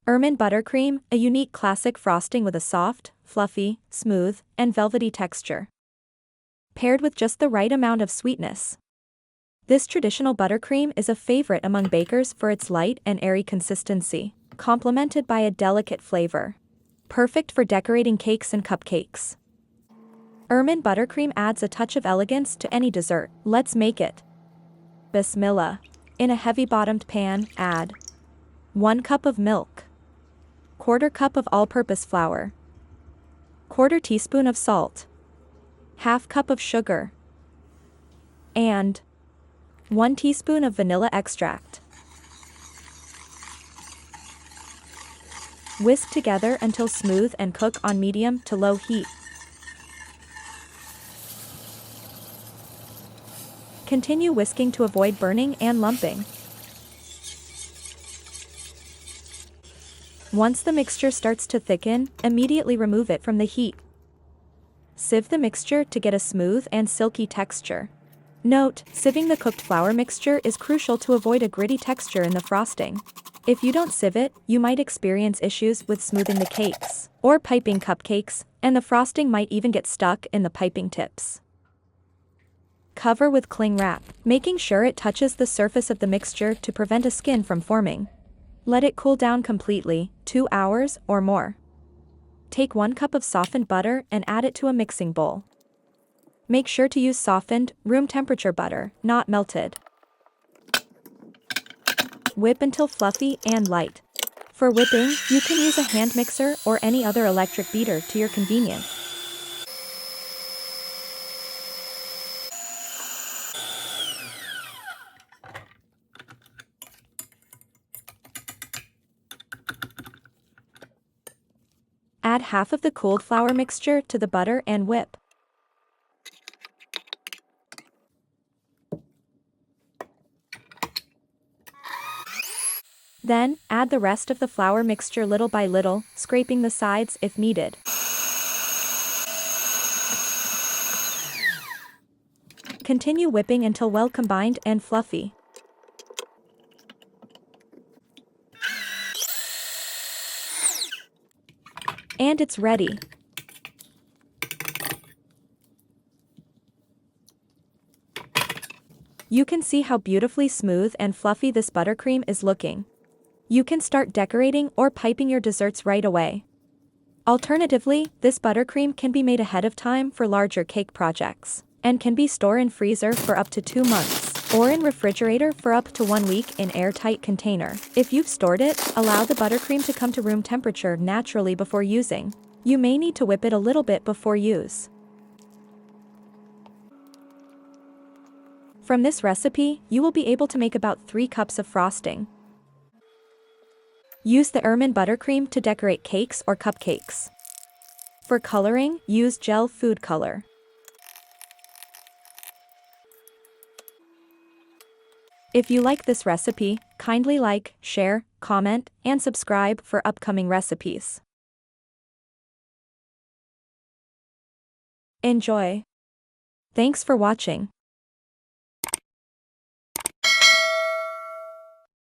Ermine Buttercream, a unique classic frosting with a soft, fluffy, smooth, and velvety texture. Paired with just the right amount of sweetness. This traditional buttercream is a favorite among bakers for its light and airy consistency, complemented by a delicate flavor. Perfect for decorating cakes and cupcakes. Ermine Buttercream adds a touch of elegance to any dessert. Let's make it. Bismillah. In a heavy-bottomed pan, add 1 cup of milk, 1/4 cup of all-purpose flour, 1/4 teaspoon of salt, 1/2 cup of sugar, and 1 teaspoon of vanilla extract. Whisk together until smooth and cook on medium to low heat. Continue whisking to avoid burning and lumping. Once the mixture starts to thicken, immediately remove it from the heat. Sieve the mixture to get a smooth and silky texture. Note, sieving the cooked flour mixture is crucial to avoid a gritty texture in the frosting. If you don't sieve it, you might experience issues with smoothing the cakes, or piping cupcakes, and the frosting might even get stuck in the piping tips. Cover with cling wrap, making sure it touches the surface of the mixture to prevent a skin from forming. Let it cool down completely, 2 hours or more. Take 1 cup of softened butter and add it to a mixing bowl. Make sure to use softened, room temperature butter, not melted. Whip until fluffy and light. For whipping, you can use a hand mixer or any other electric beater to your convenience. Add half of the cooled flour mixture to the butter and whip. Then, add the rest of the flour mixture little by little, scraping the sides if needed. Continue whipping until well combined and fluffy. And it's ready. You can see how beautifully smooth and fluffy this buttercream is looking. You can start decorating or piping your desserts right away. Alternatively, this buttercream can be made ahead of time for larger cake projects, and can be stored in freezer for up to 2 months, or in refrigerator for up to 1 week in airtight container. If you've stored it, allow the buttercream to come to room temperature naturally before using. You may need to whip it a little bit before use. From this recipe, you will be able to make about 3 cups of frosting. Use the Ermine Buttercream to decorate cakes or cupcakes. For coloring, use gel food color. If you like this recipe, kindly like, share, comment, and subscribe for upcoming recipes. Enjoy! Thanks for watching.